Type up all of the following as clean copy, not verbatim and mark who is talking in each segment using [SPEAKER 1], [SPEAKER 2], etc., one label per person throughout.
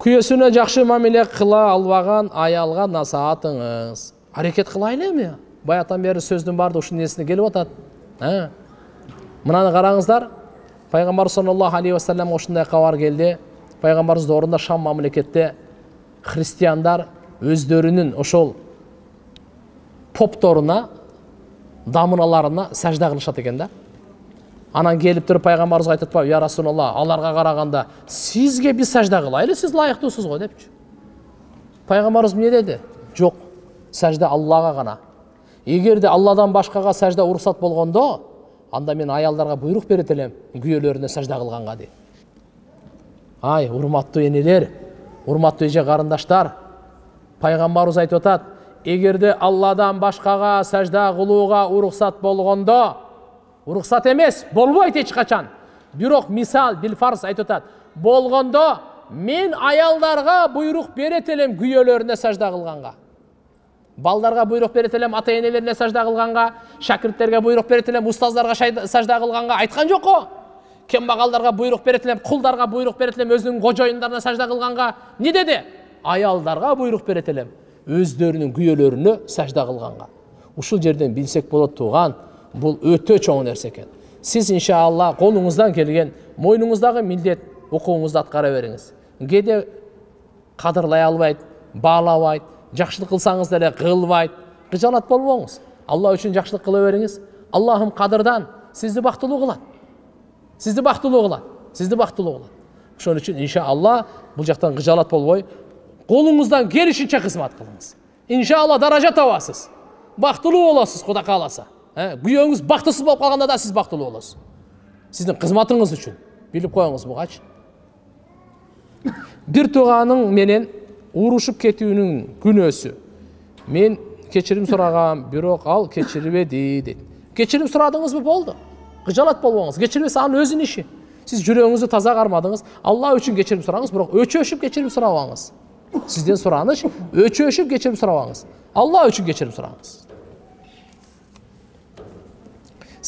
[SPEAKER 1] күйөөсүнө жакшы мамиле кыла албаган аялга насаатыңыз. Аракет кылайлы эми. Баятан бери сөздүн баардыгы ушунун эсине келип атат. Мынаны караңыздар. Пайгамбар саллаллаху алейхи ва саллам ушундай кабар келди. Пайгамбарыбыз доорунда Шам мамлекетте христиандар өздөрүнүн ошол попторуна, дамыналарына сажда кылышат экен да. Анан келип туруп пайгамбарыбызга айтып атпайбы, я Расулалла, аларга караганда сизге биз сажда кылайлы, сиз лайыктуусуз го депчи. Пайгамбарыбыз эмне деди? Жок, сажда Аллага гана. Эгерде Алладан башкага сажда уруксат болгондо, анда мен аялдарга буйрук берет элем, күйөөлөрүнө сажда кылганга дейт. Ай, урматтуу энелер, урматтуу эже карындаштар, пайгамбарыбыз айтып атат, эгерде Алладан башкага сажда кылууга уруксат болгондо, уруксат эмес, болбойт эч качан. Бирок мисал бил фарз айтып атат, болгондо мен аялдарга буйрук берет элем күйөөлөрүнө сажда кылганга. Балдарга буйрук берет элем ата-энелерине сажда кылганга, шакирттерге буйрук берет элем устаздарга сажда кылганга айткан жок го. Кембагалдарга буйрук берет элем, кулдарга буйрук берет элем, өзүнүн кожоюндарына сажда кылганга. Не деди? Аялдарга буйрук берет элем, өздөрүнүн күйөөлөрүнө сажда кылганга. Ушул жерден билсек болот туган, бул өтө чоң нерсе экен. Сиз иншалла колуңуздан келген, мойнуңуздагы милдет окууңузду аткара бериңиз. Кээде кадырлай албайт, баалабайт, жакшылык кылсаңыз деле кылбайт. Кыжалат болбоңуз. Алла үчүн жакшылык кыла бериңиз. Аллахым кадырдан сизди бактылуу кылат. Сизди бактылуу кылат. Сизди бактылуу кылат. Ошон үчүн иншалла бул жактан кыжалат болбой, колуңуздан келишинче кызмат кылыңыз. Иншалла даража табасыз. Бактылуу болосуз, Кудай кааласа. Күйөөңүз бактысыз болуп калганда да сиз бактылуу болосуз. Сиздин кызматыңыз үчүн. Билип коюңуз бугачы. Бир тууганың менен урушуп кетүүнүн күнөөсү. Мен кечирим сурагам, бирок ал кечирбеди дейт. Кечирим сурадыңызбы, болду. Кыжалат болбоңуз. Кечирбес анын өзүнүн иши. Сиз жүрөгүңүздү таза кармадыңыз. Алла үчүн кечирим сураңыз, бирок өчөшүп кечирим сурабаңыз. Сизден сураныш өчөшүп кечирим сурабаңыз. Алла үчүн кечирим сураңыз.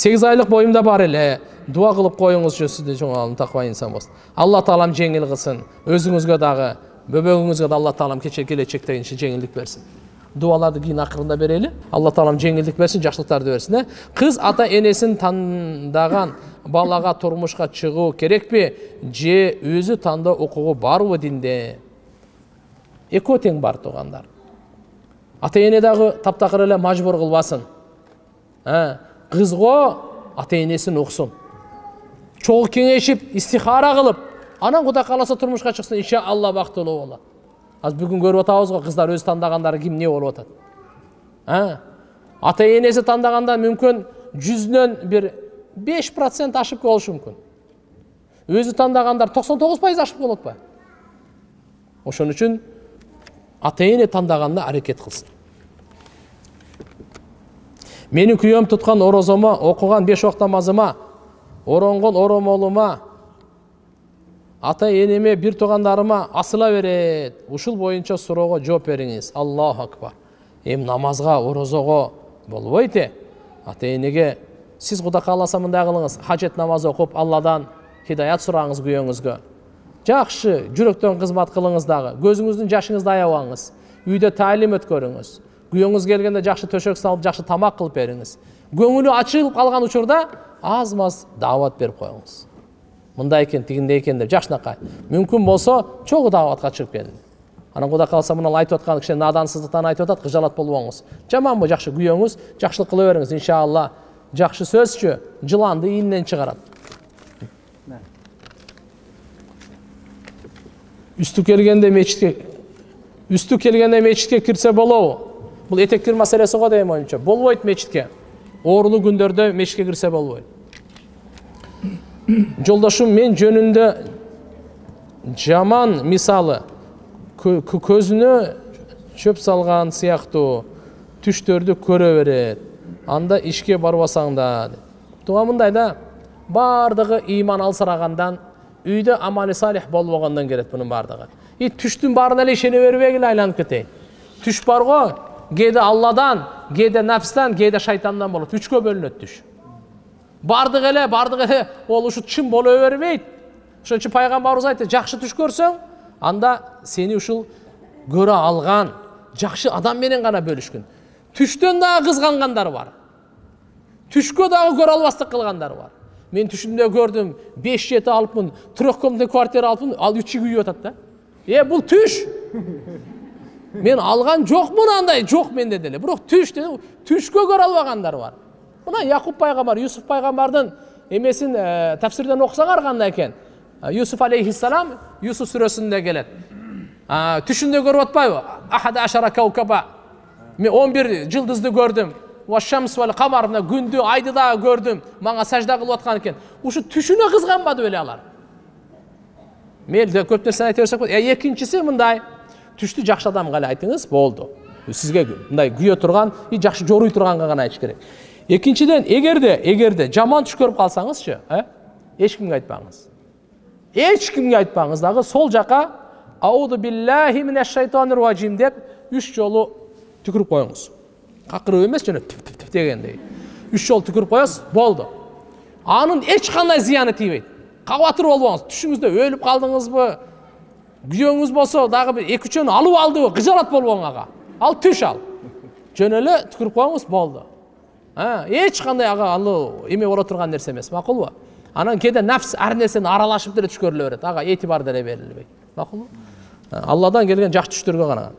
[SPEAKER 1] 8 айлык боюмда бар эле. Дуа кылып коюңузчу, сизде жоңалым таква инсан болсун. Алла таалам жеңил кылсын. Өзүңүзгө дагы, бөбөгүңүзгө да Алла таалам келечекте жеңилдик берсин. Дуаларды кийин акырында берели. Алла таалам жеңилдик берсин, жакшылыктарды берсин. Кыз ата энесин тандаган балага турмушка чыгуу керекпи? Же өзү тандоо укугу барбы динде? Экөө тең бар туугандар. Ата эне дагы таптакыр эле мажбур кылбасын. Кызго ата энесин уксун. Чогуу кеңешип, истихара кылып, анан Кудай кааласа турмушка чыксын, иншалла бактылуу болот. Az бүгүн көрүп атабыз го, кыздар өз тандагандары ким не болуп атат. Ата энеси тандаганда мүмкүн 100дөн бир 5% ашып болушу мүмкүн. Өзү тандагандар 99% ашып болот атпайбы? Ошон үчүн ата эне тандаганда аракет кылсын. Менин күйөөм туткан орозомо, окуган 5 убакыт намазыма, оронгон оромолума, ата энеме, бир туугандарыма асыла берет. Ушул боюнча суроого жооп бериңиз. Аллаху акбар. Намазга, орозого болбойт. Ата энеге сиз Кудай кааласа мындай кылыңыз. Хажет намазы окуп, Алладан хидаят сураңыз күйөөңүзгө. Жакшы жүрөктөн кызмат кылыңыз дагы. Көзүңүздүн жашыңызды аябаңыз. Үйдө таалим өткөрүңүз. Күйөөңүз келгенде жакшы төшөк салып, жакшы тамак кылып бериңиз. Көңүлү ачылып калган учурда аз-маз даават берип коюңуз. Мындай экен, тигиндей экен деп жакшынакай. Мүмкүн болсо чогуу дааватка чыгып келин. Анан Кудай кааласа мына айтып аткан киши надансыздыктан айтып атат, кыжалат болбоңуз. Жаманбы, жакшы күйөөңүз, жакшылык кыла бериңиз. Иншалла жакшы сөзчү жыланды ийинен чыгарат. Үстү келгенде мечитке кирсе болобу? Бул этектир маселеси го дейм оюнча. Болбойт мечитке. Оорулуу күндөрдө мечитке кирсе болбойт. Жолдошум мен жөнүндө жаман мисалы көзүнө чөп салган сыяктуу түштөрдү көрө берет. Анда ишке барбасаң да. Туга мындай да, бардыгы ыйман алсырагандан, үйдө амали салих болбогондон келет бунун бардыгы. Түштүн баарына эле ишене бербегиле айланып кетейин. Түш бар го, кээде Алладан, кээде нафстан, кээде шайтандан болот. Үчкө бөлүнөт түш. Бардык эле, ол ушу чын боло бербейт. Ошон үчүн пайгамбарыбыз айтты, жакшы түш көрсөң, анда сени ушул көрө алган жакшы адам менен гана бөлүшкүн. Түштөн дагы кызгангандар бар. Түшкө дагы көрө албастык кылгандар бар. Мен түшүмдө көрдүм, 5-7 алыпмын, 3 комнатный квартира алыпмын, ал 3 үйүп атат да. Бул түш. Мен алган жокмун андай, жок менде деле. Бирок түш деди, түшкө көрө албагандар бар. Мына Якуб пайгамбар, Юсуф пайгамбардын эмесин тафсирден окусаңар кандай экен. Юсуф алейхиссалам Юсуф сүрөсүндө келет. Түшүндө көрүп атпайбы? Ахада ашара каукаба. Мен 11 жылдызды көрдүм. Вашамс вал камар, мына күндү, айды да көрдүм. Мага сажда кылып аткан экен. Ушу түшүнө кызганбады беле алар. Мен көп нерсени айта берсек, экинчиси мындай. Түштү жакшы адамга эле айтыңыз, болду. Сизге мындай күйө турган, жакшы жоруй турганга гана айтыш керек. Экинчиден, эгерде жаман түш көрүп калсаңызчы, эч кимге айтпаңыз. Эч кимге айтпаңыз дагы, сол жака ауду биллахи минеш шайтанир раджим деп 3 жолу түкүрүп коюңуз. Какырып эмес, жана тип дегендей. 3 жолу түкүрүп коесуз, болду. Анын эч кандай зыяны тийбейт. Кабатыр болбоңуз, түшүңүздө өлүп калдыңызбы, күйөөңүз болсо дагы 2-3 алып алдыбы, кыжалат болбоң ага. Ал түш ал. Жөн эле түкүрүп коюңуз, болду. Эч кандай ага алуу эме боло турган нерсе эмес, макулбу? Анан кээде нафс ар нерсени аралашып деле түш көрүлө берет. Ага этибар деле берилбейт. Макулбу? Алладан келген жакшы түштөргө гана.